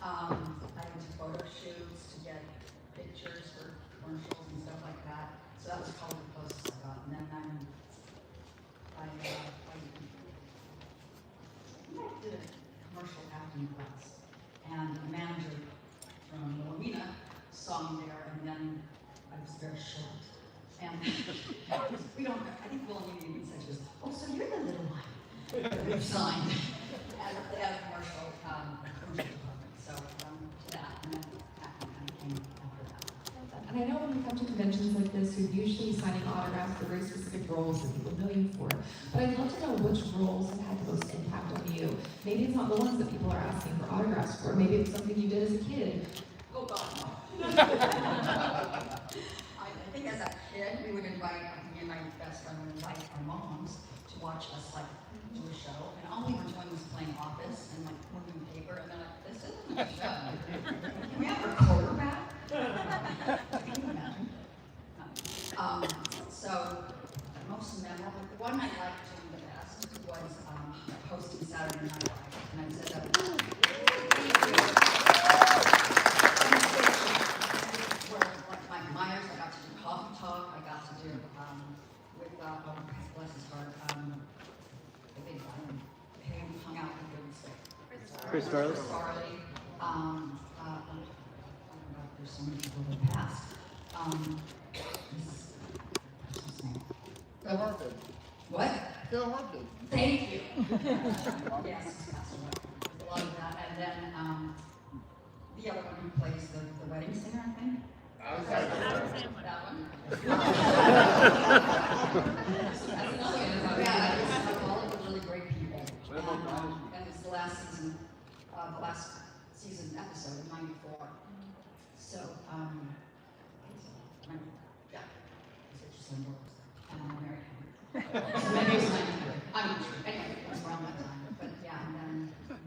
I went to photo shoots to get pictures for commercials and stuff like that. So that was probably the closest I got. And then I did a commercial acting class, and the manager from Wilhelmina saw me there, and then I was very short. And we don't, I think Wilhelmina even said to us, "Oh, so you're the little one that we've signed." And they had a commercial department, so to that, and then acting kind of came after that. And I know when we come to conventions like this, you're usually signing autographs for very specific roles that people know you for. But I'd love to know which roles have had the most impact on you. Maybe it's not the ones that people are asking for autographs for. Maybe it's something you did as a kid. Oh, God, no. I think as a kid, we would invite, me and my best friend would invite our moms to watch us, like, do a show. And all we were doing was playing Office and, like, moving paper. And they're like, "This isn't a show. Can we have a quarterback?" Can you imagine? So, most memorable, the one I liked doing the best was hosting Saturday Night Live. And I said that Mike Myers, I got to do Coffee Talk, I got to do with bless his heart, the big one, who hung out with Chris Farley. Oh my God, there's so many people who passed. What's his name? Phil Hartman. What? Phil Hartman. Thank you. Yes, he's passed away. There's a lot of that. And then the other one who plays the wedding singer, I think. That one. That's another one. Yeah, it's all of the really great people. And it's the last season episode of '94. So, yeah, it's interesting works. And I'm American. So maybe it was 93. I'm not sure. Anyway, it was around that time. But yeah, and then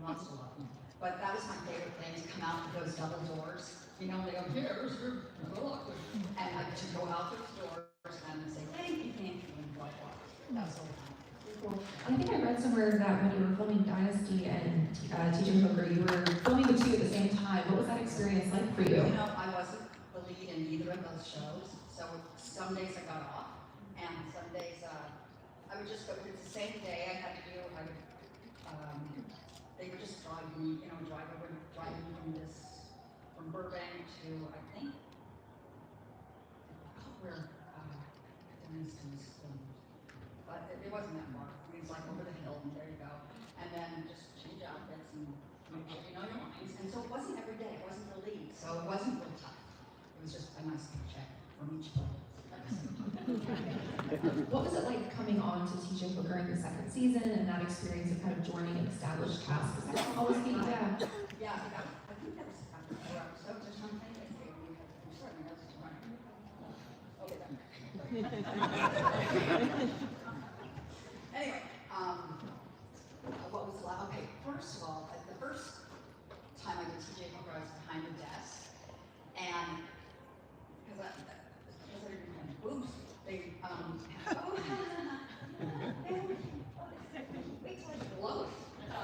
lots of love. But that was my favorite thing, to come out with those double doors. You know, they go, "Here's your look." And I get to go out those doors and say, "Thank you, and blah, blah." That was so fun. Cool. I think I read somewhere that when you were filming Dynasty and TJ Hooker, you were filming the two at the same time. What was that experience like for you? You know, I wasn't the lead in either of those shows, so some days I got off, and some days I would just go. If it's the same day I had to do, they would just drive me, drive me from Burbank to, I think, where Denise was filmed. But it wasn't that far. I mean, it's like over the hill, and there you go. And then just change outfits and make sure you know your lines. And so it wasn't every day. It wasn't the lead. So it wasn't real tough. It was just a nice paycheck from each play. What was it like coming on to TJ Hooker in the second season and that experience of kind of joining an established cast? Because that's always the Yeah, I think that was after 4 episodes or something. I'm sorry, my nose is running. Okay, anyway, what was the last? Okay, first of all, the first time I did TJ Hooker, I was behind the desk, and because I didn't have boobs, they wait till I blow it.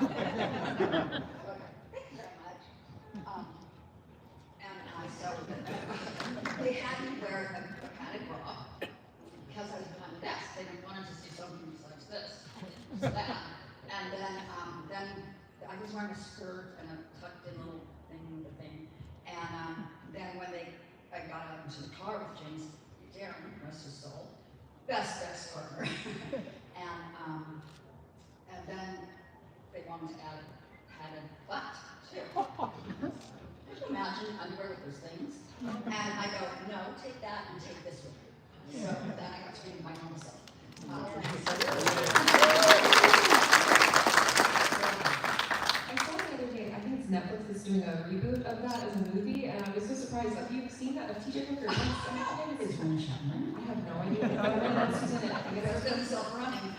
Okay, thank you very much. So they had me wear a padded bra because I was behind the desk. They wanted to see something besides this, that, and then I was wearing a skirt and a tucked-in little thing, and then when I got out into the car with James Darren, rest his soul, best partner, and then they wanted to add a padded butt too. Could you imagine underwear with those things? And I go, "No, take that and take this with you." So then I got to be my own self. I saw the other day, I think it's Netflix is doing a reboot of that as a movie, and I was so surprised. Have you seen that of TJ Hooker? Is Ron Chapman? I have no idea. I don't know that she's in it. I think It's it's been self-running.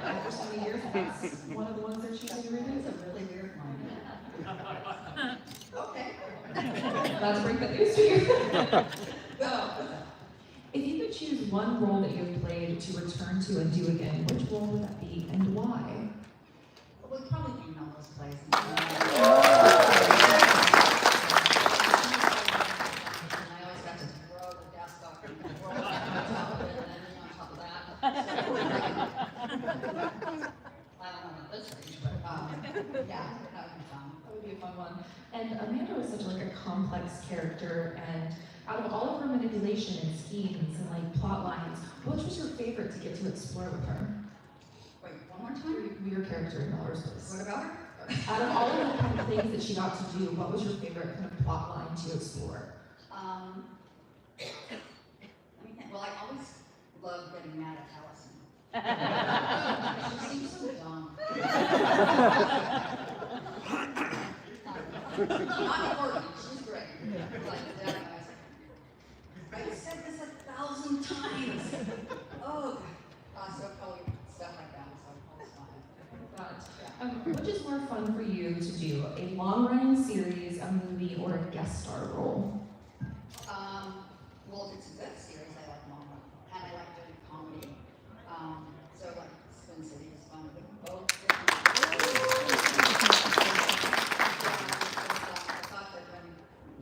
after so many years, that's one of the ones they're choosing to reboot. It's a really weird one. Okay. Let's break that news to you. Go. If you could choose one role that you have played to return to and do again, which role would that be and why? Well, probably be Melrose Place. Yeah, that would be fun. That would be a fun one. And Amanda was such like a complex character, and out of all of her manipulation and schemes and like plot lines, which was your favorite to get to explore with her? Wait, one more time? Your character in Melrose Place. What about her? Out of all of the kind of things that she got to do, what was your favorite kind of plot line to explore? Let me think. Well, I always love getting mad at Allison. She seems so dumb. Not important. She's great. Like that. I said this 1,000 times. Oh, so probably stuff like that. So it's fine. Which is more fun for you to do, a long-running series, a movie, or a guest star role? Well, if it's a good series, I like long run, and I like doing comedy. So like Spin City is fun. Both different. I thought that when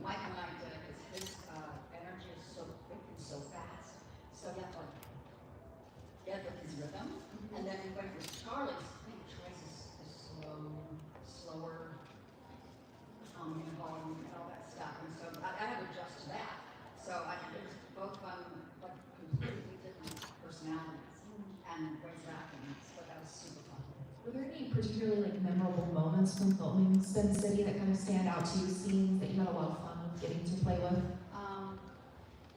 Mike and I did it, his energy is so quick and so fast, so you have to like get with his rhythm. And then when it was Charlie's, I think Charlie's is slower, and volume and all that stuff. And so I had to adjust to that. So I think it was both fun, like completely different personalities and ways of acting. So that was super fun. Were there any particularly like memorable moments from filming Spin City that kind of stand out to you, scenes that you had a lot of fun with getting to play with?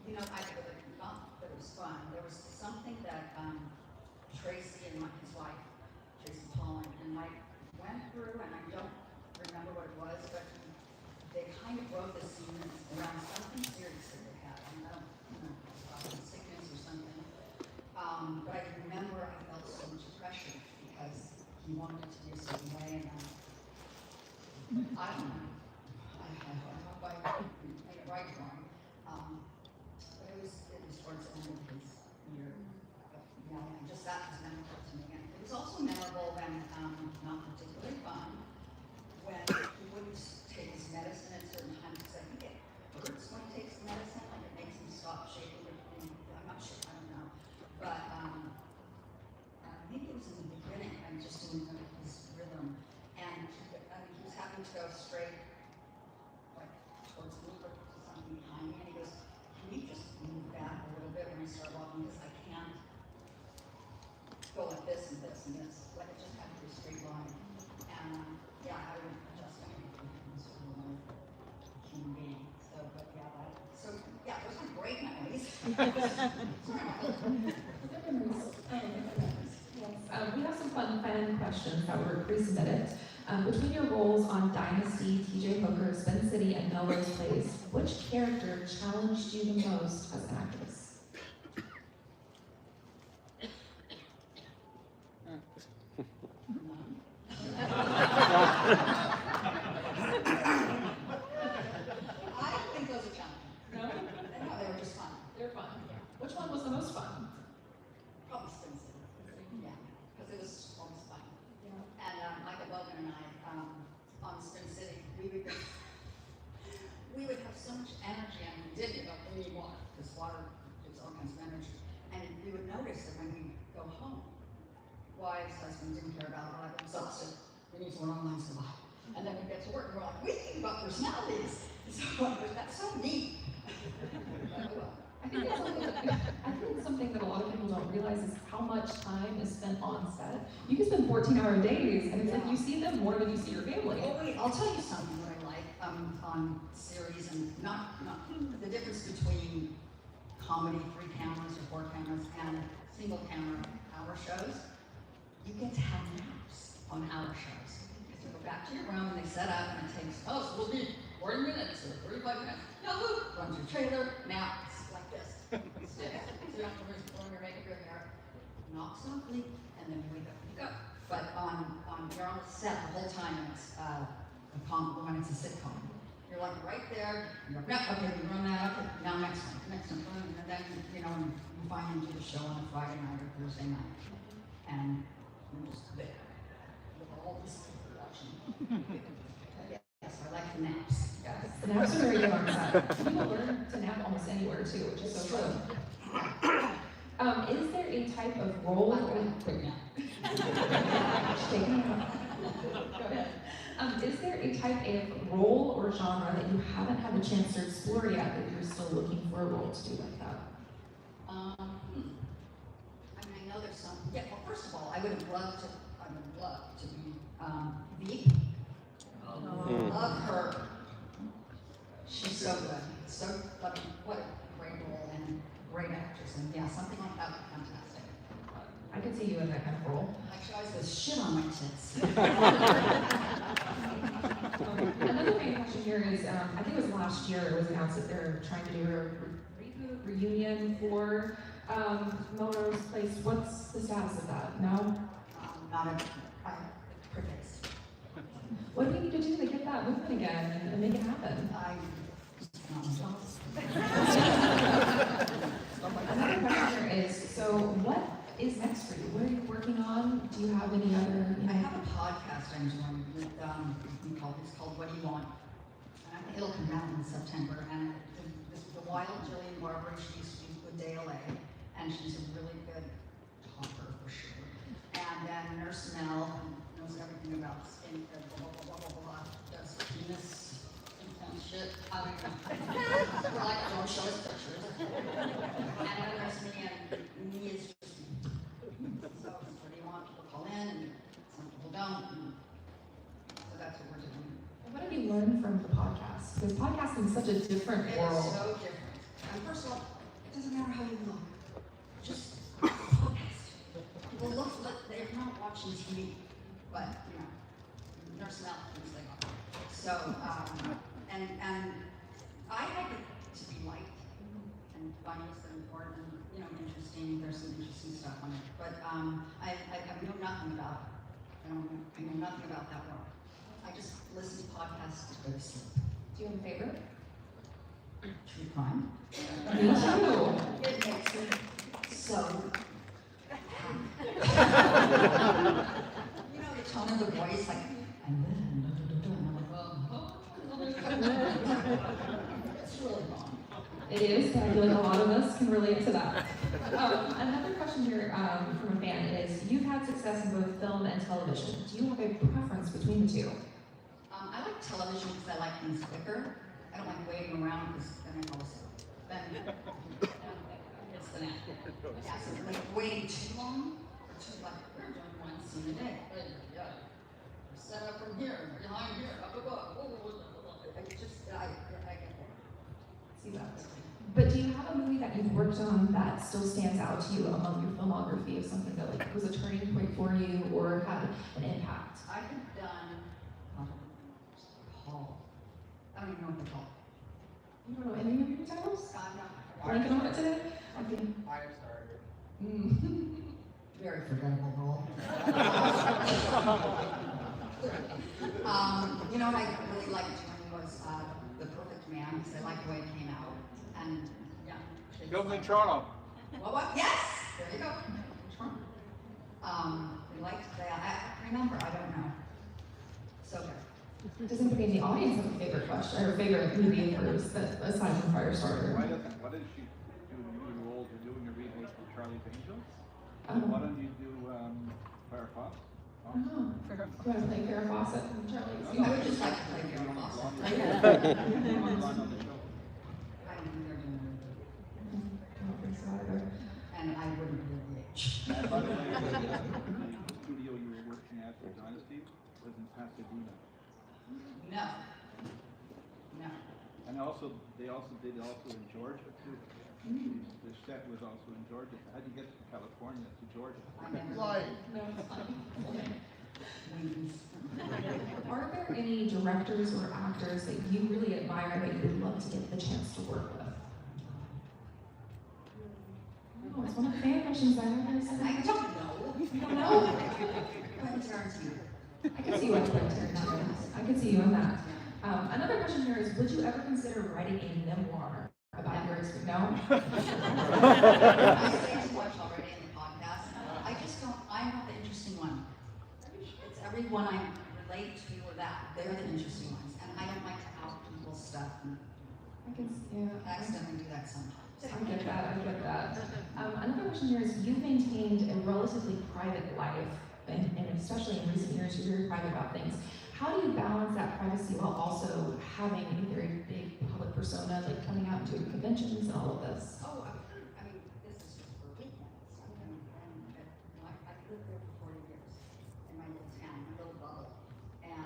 You know, I really not that it was fun. There was something that Tracy and his wife, Tracy Pollan, and Mike went through, and I don't remember what it was, but they kind of wrote this scene around something serious that they had. I don't know, sickness or something. But I remember I felt so much pressure because he wanted it to be a certain way, and I don't know. I hope I made it right for him. But it was towards the end of his year. But yeah, just that was memorable to me. And it was also memorable when, not particularly fun, when he wouldn't take his medicine at certain times, because I think it hurts when he takes the medicine, like it makes him stop shaking. I'm not sure, I don't know. But maybe it was in the beginning, I just didn't know his rhythm. And he was having to go straight, like towards me, or something behind me, and he goes, "Can you just move back a little bit when I start walking, because I can't go like this and this and this." Like it just had to be a straight line. And yeah, I would adjust anything for him, sort of like human being. So, but yeah, those are great memories. We have some fun fan questions that were pre-submitted. Between your roles on Dynasty, TJ Hooker, Spin City, and Melrose Place, which character challenged you the most as an actress? I don't think those are challenging. No? No, they were just fun. They're fun. Which one was the most fun? Probably Spin City. Yeah, because it was almost fun. Yeah. And Michael Logan and I, on Spin City, we would have so much energy, and we did, we need water, because water gives all kinds of energy. And we would notice that when we go home, wives, husbands didn't care about it, we're like exhausted, we need to learn online survive. And then we get to work, and we're like, we think about personalities. So that's so neat. I think it's something that a lot of people don't realize is how much time is spent on set. You can spend 14-hour days, and it's like you see them more than you see your family. Oh wait, I'll tell you something that I like on series, and not the difference between comedy, 3 cameras or 4 cameras, and single camera hour shows. You get to have naps on hour shows. You go back to your room and they set up, and it takes so we'll be 40 minutes or 35 minutes. Now move, run to your trailer, naps like this. So you don't have to learn your makeup, your hair, knock softly, and then you wake up and you go. But you're on the set the whole time, and it's when it's a sitcom. You're like right there, you're like, no, okay, we run that, okay, now next one, and then, you finally do the show on a Friday night or Thursday night, and you're just there, with all this production. Yes, I like the naps. Yes, the naps are very good on set. People learn to nap almost anywhere too, which is so true. Is there a type of role? I'm going to quick nap. Take a nap. Go ahead. Is there a type of role or genre that you haven't had the chance to explore yet that you're still looking for a role to do like that? I mean, I know there's some. Yeah. Well, first of all, I would love to be Veep. Love her. She's so good. So, I mean, what a great role and great actress. And yeah, something like that would be fantastic. I could see you in that kind of role. Like she always goes, shit on my tits. Another main question here is, I think it was last year it was announced that they're trying to do a reboot, reunion for Melrose Place. What's the status of that? No? Not a crickets. What do we need to do to get that moving again and make it happen? Another question here is, so what is next for you? What are you working on? Do you have any other? I have a podcast I'm doing with it's called What Do You Want? And I think it'll come out in September. And the wild Jillian Barber, she used to be with DLA, and she's a really good talker for sure. And then Nurse Mel knows everything about skin, blah blah blah blah blah, does penis intense shit. I mean, we're like, don't show us pictures. And then there's me, and me is just me. So what do you want? People call in, and some people don't. And so that's what we're doing. What have you learned from the podcast? Because podcasting is such a different It world. is so different. And first of all, it doesn't matter how you look. Just podcast. People look like they're not watching TV, but you know, Nurse Mel thinks they are. So, and I like it to be liked and funny and important and you know interesting. There's some interesting stuff on it, but I know nothing about it. I know nothing about that world. I just listen to podcasts to go to sleep. Do you have a favorite? True crime. Me too. It makes me so happy. You know, the tone of the voice, like, and then, and I'm like, it's really fun. It is, but I feel like a lot of us can relate to that. Another question here from a fan is, you've had success in both film and television. Do you have a preference between the two? I like television because I like things quicker. I don't like waiting around because then I fall asleep. Then it's the net. Yeah, so like waiting too long or too like we're doing one scene a day. Yeah. Set up from here, behind here, up above. I get bored. See that. But do you have a movie that you've worked on that still stands out to you among your filmography of something that like was a turning point for you or had an impact? I have done Paul. I don't even know what they're called. You don't know any of your titles? I'm not. Blanking on it today? Okay. Firestarter. Very forgettable role. You know what I really liked doing was The Perfect Man because I liked the way it came out. And yeah. Filmed in Toronto. What? Yes! There you go. We liked that. I remember, I don't know. So good. Does anybody in the audience have a favorite question or favorite movie of hers that aside from Firestarter? Why did she do the role to doing a remake of Charlie's Angels? Oh. Why don't you do Farrah Fawcett? Oh. Do you want to play Farrah Fawcett and Charlie? You would just like to play Farrah Fawcett. On the show. I don't think they're doing it. I don't think so either. And I wouldn't be the age. By the way, the studio you were working at for Dynasty was in Pasadena. No. No. And they also did in Georgia too. The set was also in Georgia. How did you get from California to Georgia? I never. Flying. No, it's fine. Wings. Are there any directors or actors that you really admire that you would love to get the chance to work with? Oh, it's one of the fan questions I don't know. I don't know. You don't know? Quentin Tarantino. I can see you on Twitter. I can see you on that. Another question here is, would you ever consider writing a memoir about your experience? No? I say too much already in the podcast. I just don't, I'm not the interesting one. It's everyone I relate to or that, they're the interesting ones. And I don't like to out people's stuff and I can, yeah. accidentally do that sometimes. I get that. Another question here is, you've maintained a relatively private life, and especially in recent years, you're very private about things. How do you balance privacy while also having a very big public persona, like coming out to conventions and all of this? Oh, I mean, this is just for weekends. I've lived there for 40 years in my little town, my little bubble. And,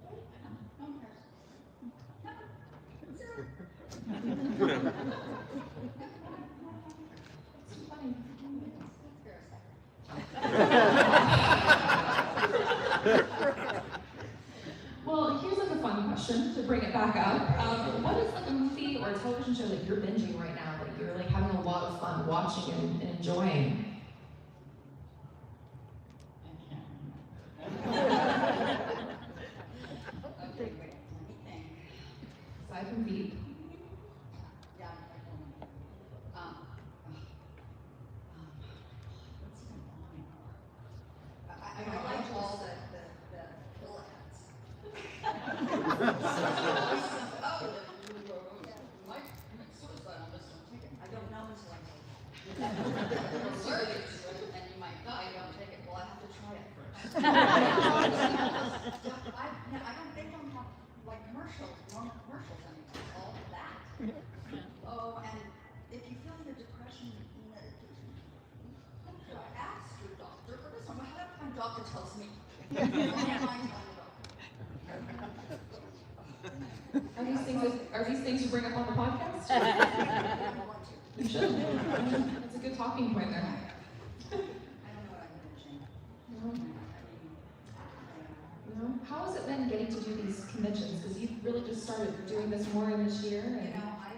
no one cares. Zero. It's too funny. Well, here's like a fun question to bring it back up. What is like a movie or a television show that you're binging right now that you're like having a lot of fun watching and enjoying? Okay, wait, let me think. Aside from Veep. Yeah, I can. What's even on? I like all the pill ads. Might commit suicide on this one ticket. I don't know until I take it. You're allergic to it, and you might die. Don't take it. Well, I have to try it first. They don't have like normal commercials anymore. All of that. Oh, and if you feel your depression medication, ask your doctor for this one. How about my doctor tells me? Are these things you bring up on the podcast? You should. It's a good talking point there. I don't know what I'm mentioning. No? How has it been getting to do these conventions? Because you've really just started doing this more in this year. You And know, I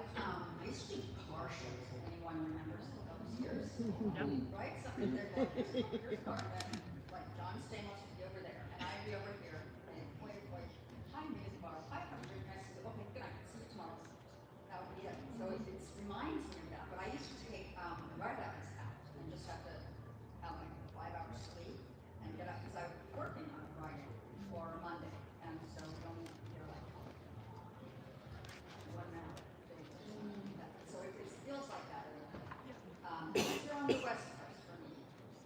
used to do car shows, if anyone remembers those years. Right? Something they're like, here's a car, and then like John Stamos would be over there, and I'd be over here, and wait, hi, music bar, hi, I'm very nice to okay, good night, see you tomorrow. That would be it. So it reminds me of that, but I used to take ride hours out and just have to have like 5 hours sleep and get up, because I would be working on a Friday or a Monday, and so you only hear like 1 hour. So it feels like that. If you're on the West Coast for me,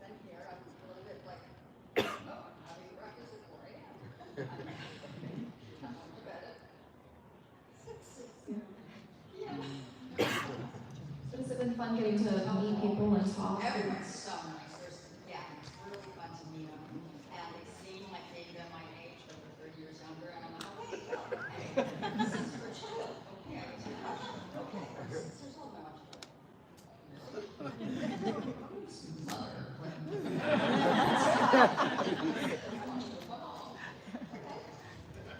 then here I'm a little bit like, oh, I'm having breakfast at 4 a.m. I'm going to bed at 6. Yeah. so has it been fun getting to meet people and talk? Everyone's so nice. It's really fun to meet them. And they seem like maybe they're my age, but they're 30 years younger. And I'm like, okay, this is for a child. Okay, I get to touch. Okay, 6 years old, I watch it.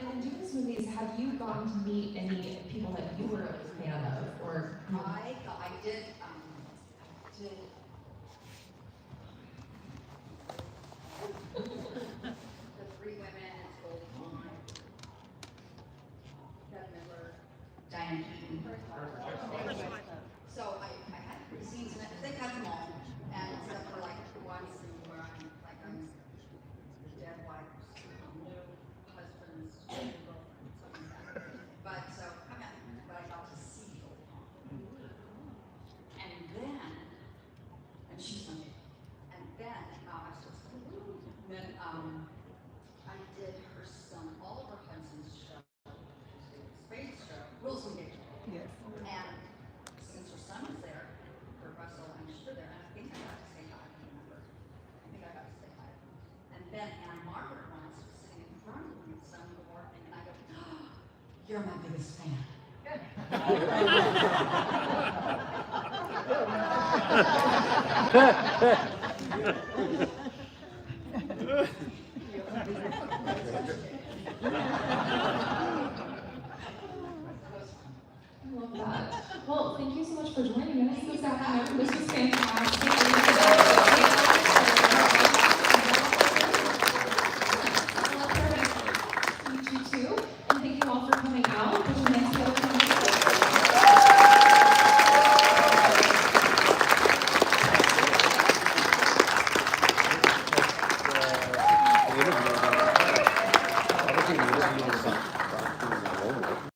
And in doing these movies, have you gotten to meet any people that you were a fan of? Or I did the 3 women, it's Goldie Hawn, Bette Midler, Diane Keaton. So I had 3 scenes, and they cut them all, and except for like one scene where I'm the dead wife's new husband's new girlfriend, something like that. But so I got to see Goldie Hawn. And she's my favorite. And then, I was just then I did her son, Oliver Hudson's show, Space show, Rules Engagement. Yes. And since her son was there, Kurt Russell, and she were there, and I think I got to say hi, I don't remember. I think I got to say hi. And then Anne Margaret once was sitting in front of me, some of the morning, and I go, oh, you're my biggest fan. I love that. Well, thank you so much for joining us this afternoon. This was fantastic. Meet you too, and thank you all for coming out. Put your hands together for me. interview about, I was in the interview about